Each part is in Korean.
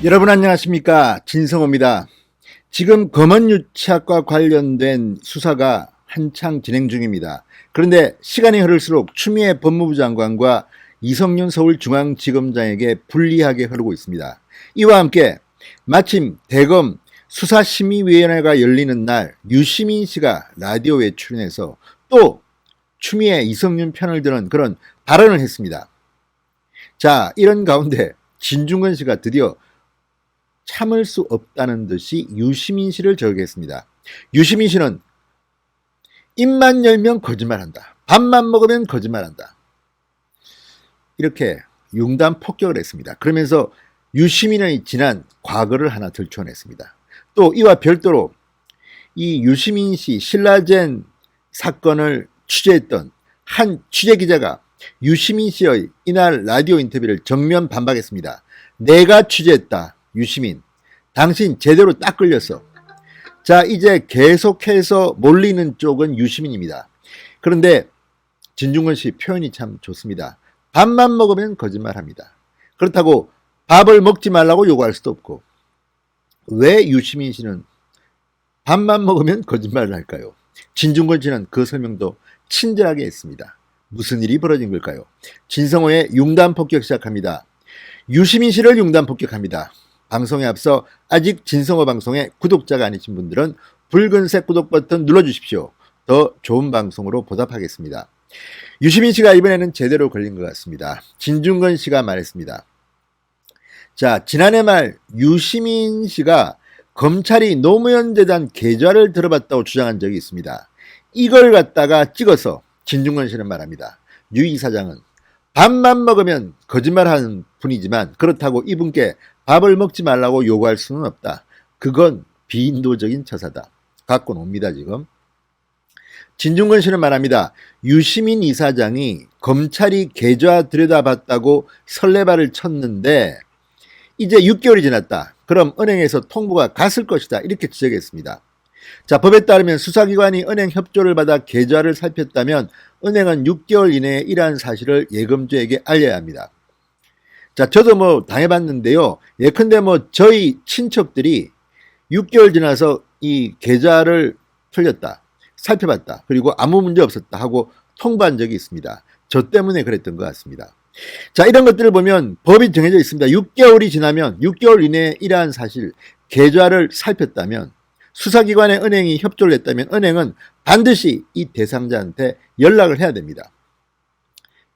여러분 안녕하십니까, 진성호입니다. 지금 검언유착과 관련된 수사가 한창 진행 중입니다. 그런데 시간이 흐를수록 추미애 법무부 장관과 이성윤 서울중앙지검장에게 불리하게 흐르고 있습니다. 이와 함께 마침 대검 수사심의위원회가 열리는 날 유시민 씨가 라디오에 출연해서 또 추미애 이성윤 편을 드는 그런 발언을 했습니다. 자, 이런 가운데 진중권 씨가 드디어 참을 수 없다는 듯이 유시민 씨를 저격했습니다. 유시민 씨는 입만 열면 거짓말한다. 밥만 먹으면 거짓말한다. 이렇게 융단 폭격을 했습니다. 그러면서 유시민의 지난 과거를 하나 들춰냈습니다. 또 이와 별도로 이 유시민 씨 신라젠 사건을 취재했던 한 취재기자가 유시민 씨의 이날 라디오 인터뷰를 정면 반박했습니다. 내가 취재했다. 유시민, 당신 제대로 딱 걸렸어. 자, 이제 계속해서 몰리는 쪽은 유시민입니다. 그런데 진중권 씨 표현이 참 좋습니다. 밥만 먹으면 거짓말합니다. 그렇다고 밥을 먹지 말라고 요구할 수도 없고, 왜 유시민 씨는 밥만 먹으면 거짓말을 할까요? 진중권 씨는 그 설명도 친절하게 했습니다. 무슨 일이 벌어진 걸까요? 진성호의 융단 폭격 시작합니다. 유시민 씨를 융단 폭격합니다. 방송에 앞서 아직 진성호 방송에 구독자가 아니신 분들은 붉은색 구독 버튼 눌러주십시오. 더 좋은 방송으로 보답하겠습니다. 유시민 씨가 이번에는 제대로 걸린 것 같습니다. 진중권 씨가 말했습니다. 자, 지난해 말 유시민 씨가 검찰이 노무현 재단 계좌를 들어봤다고 주장한 적이 있습니다. 이걸 갖다가 찍어서 진중권 씨는 말합니다. 유 이사장은 밥만 먹으면 거짓말하는 분이지만 그렇다고 이분께 밥을 먹지 말라고 요구할 수는 없다. 그건 비인도적인 처사다. 갖고 놉니다 지금. 진중권 씨는 말합니다. 유시민 이사장이 검찰이 계좌 들여다봤다고 설레발을 쳤는데 이제 6개월이 지났다. 그럼 은행에서 통보가 갔을 것이다. 이렇게 지적했습니다. 자, 법에 따르면 수사기관이 은행 협조를 받아 계좌를 살폈다면 은행은 6개월 이내에 이러한 사실을 예금주에게 알려야 합니다. 자, 저도 당해봤는데요. 예컨대 저희 친척들이 6개월 지나서 이 계좌를 틀렸다, 살펴봤다, 그리고 아무 문제 없었다 하고 통보한 적이 있습니다. 저 때문에 그랬던 것 같습니다. 자, 이런 것들을 보면 법이 정해져 있습니다. 6개월이 지나면 6개월 이내에 이러한 사실, 계좌를 살폈다면 수사기관의 은행이 협조를 했다면 은행은 반드시 이 대상자한테 연락을 해야 됩니다.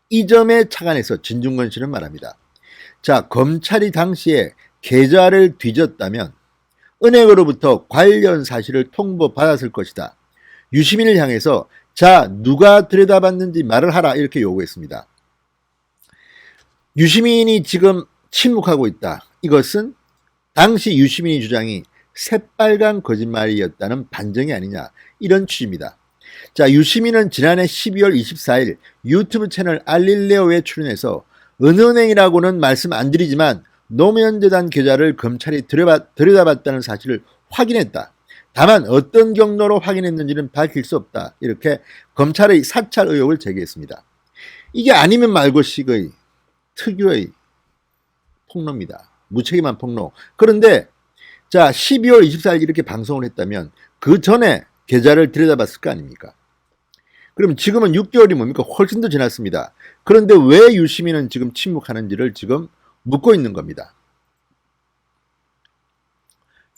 이 점에 착안해서 진중권 씨는 말합니다. 자, 검찰이 당시에 계좌를 뒤졌다면 은행으로부터 관련 사실을 통보받았을 것이다. 유시민을 향해서 자, 누가 들여다봤는지 말을 하라 이렇게 요구했습니다. 유시민이 지금 침묵하고 있다. 이것은 당시 유시민의 주장이 새빨간 거짓말이었다는 반증이 아니냐, 이런 취지입니다. 자, 유시민은 지난해 12월 24일 유튜브 채널 알릴레오에 출연해서 어느 은행이라고는 말씀 안 드리지만 노무현 재단 계좌를 검찰이 들여다봤다는 사실을 확인했다. 다만 어떤 경로로 확인했는지는 밝힐 수 없다. 이렇게 검찰의 사찰 의혹을 제기했습니다. 이게 아니면 말고식의 특유의 폭로입니다. 무책임한 폭로. 그런데 자, 12월 24일 이렇게 방송을 했다면 그 전에 계좌를 들여다봤을 거 아닙니까? 그럼 지금은 6개월이 뭡니까? 훨씬 더 지났습니다. 그런데 왜 유시민은 지금 침묵하는지를 지금 묻고 있는 겁니다.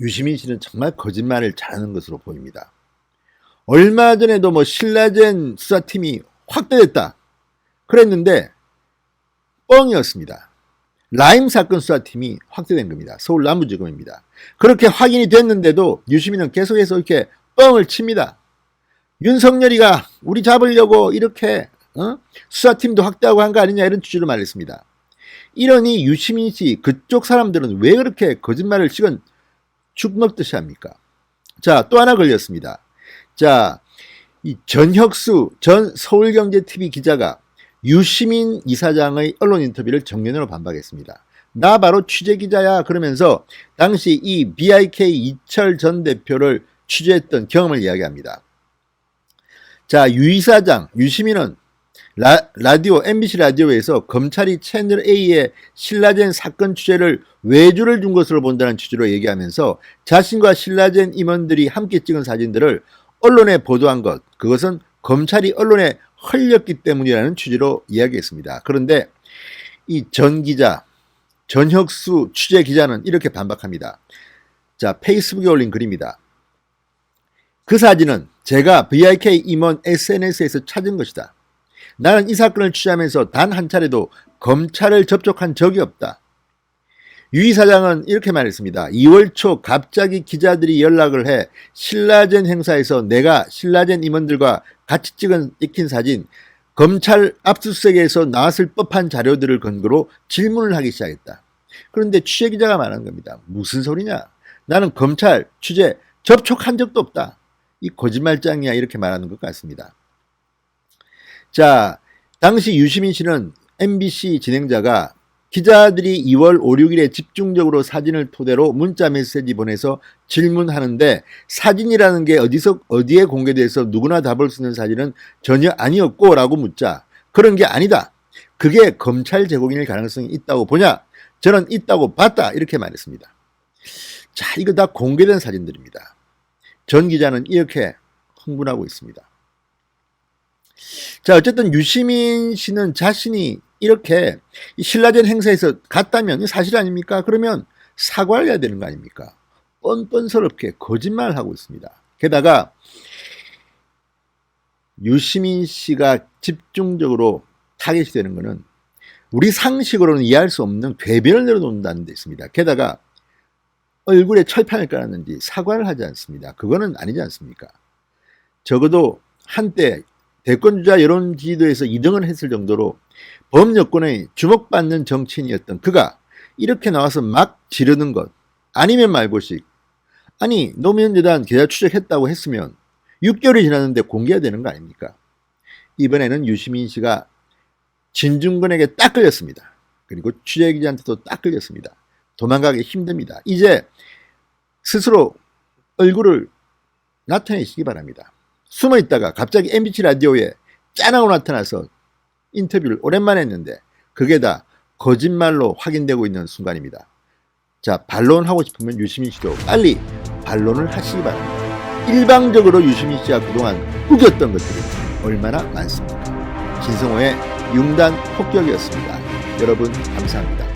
유시민 씨는 정말 거짓말을 잘하는 것으로 보입니다. 얼마 전에도 신라젠 수사팀이 확대됐다 그랬는데 뻥이었습니다. 라임 사건 수사팀이 확대된 겁니다. 서울 남부지검입니다. 그렇게 확인이 됐는데도 유시민은 계속해서 이렇게 뻥을 칩니다. 윤석열이가 우리 잡으려고 이렇게 수사팀도 확대하고 한 거 아니냐, 이런 취지로 말했습니다. 이러니 유시민 씨 그쪽 사람들은 왜 그렇게 거짓말을 지금 죽 먹듯이 합니까? 자, 또 하나 걸렸습니다. 자, 이 전혁수 전 서울경제TV 기자가 유시민 이사장의 언론 인터뷰를 정면으로 반박했습니다. 나 바로 취재기자야 그러면서 당시 이 BIK 이철 전 대표를 취재했던 경험을 이야기합니다. 자, 유 이사장, 유시민은 라디오 MBC 라디오에서 검찰이 채널 A의 신라젠 사건 취재를 외주를 준 것으로 본다는 취지로 얘기하면서 자신과 신라젠 임원들이 함께 찍은 사진들을 언론에 보도한 것, 그것은 검찰이 언론에 흘렸기 때문이라는 취지로 이야기했습니다. 그런데 이 전 기자, 전혁수 취재 기자는 이렇게 반박합니다. 자, 페이스북에 올린 글입니다. 그 사진은 제가 VIK 임원 SNS에서 찾은 것이다. 나는 이 사건을 취재하면서 단 한 차례도 검찰을 접촉한 적이 없다. 유 이사장은 이렇게 말했습니다. 2월 초 갑자기 기자들이 연락을 해 신라젠 행사에서 내가 신라젠 임원들과 같이 찍힌 사진, 검찰 압수수색에서 나왔을 법한 자료들을 근거로 질문을 하기 시작했다. 그런데 취재기자가 말한 겁니다. 무슨 소리냐? 나는 검찰 취재 접촉한 적도 없다. 이 거짓말장이야, 이렇게 말하는 것 같습니다. 자, 당시 유시민 씨는 MBC 진행자가 기자들이 2월 5, 6일에 집중적으로 사진을 토대로 문자 메시지 보내서 질문하는데 사진이라는 게 어디에 공개돼서 누구나 다 볼 수 있는 사진은 전혀 아니었고 라고 묻자 그런 게 아니다. 그게 검찰 제공일 가능성이 있다고 보냐? 저는 있다고 봤다. 이렇게 말했습니다. 자, 이거 다 공개된 사진들입니다. 전 기자는 이렇게 흥분하고 있습니다. 자, 어쨌든 유시민 씨는 자신이 이렇게 신라젠 행사에서 갔다면 사실 아닙니까? 그러면 사과를 해야 되는 거 아닙니까? 뻔뻔스럽게 거짓말을 하고 있습니다. 게다가 유시민 씨가 집중적으로 타겟이 되는 것은 우리 상식으로는 이해할 수 없는 궤변을 내려놓는다는 데 있습니다. 게다가 얼굴에 철판을 깔았는지 사과를 하지 않습니다. 그거는 아니지 않습니까? 적어도 한때 대권주자 여론지지도에서 2등을 했을 정도로 범여권의 주목받는 정치인이었던 그가 이렇게 나와서 막 지르는 것, 아니면 말고식. 아니, 노무현 재단 계좌 추적했다고 했으면 6개월이 지났는데 공개해야 되는 거 아닙니까? 이번에는 유시민 씨가 진중권에게 딱 걸렸습니다. 그리고 취재기자한테도 딱 걸렸습니다. 도망가기 힘듭니다. 이제 스스로 얼굴을 나타내시기 바랍니다. 숨어 있다가 갑자기 MBC 라디오에 짠하고 나타나서 인터뷰를 오랜만에 했는데 그게 다 거짓말로 확인되고 있는 순간입니다. 자, 반론하고 싶으면 유시민 씨도 빨리 반론을 하시기 바랍니다. 일방적으로 유시민 씨가 그동안 우겼던 것들이 얼마나 많습니까? 진성호의 융단 폭격이었습니다. 여러분 감사합니다.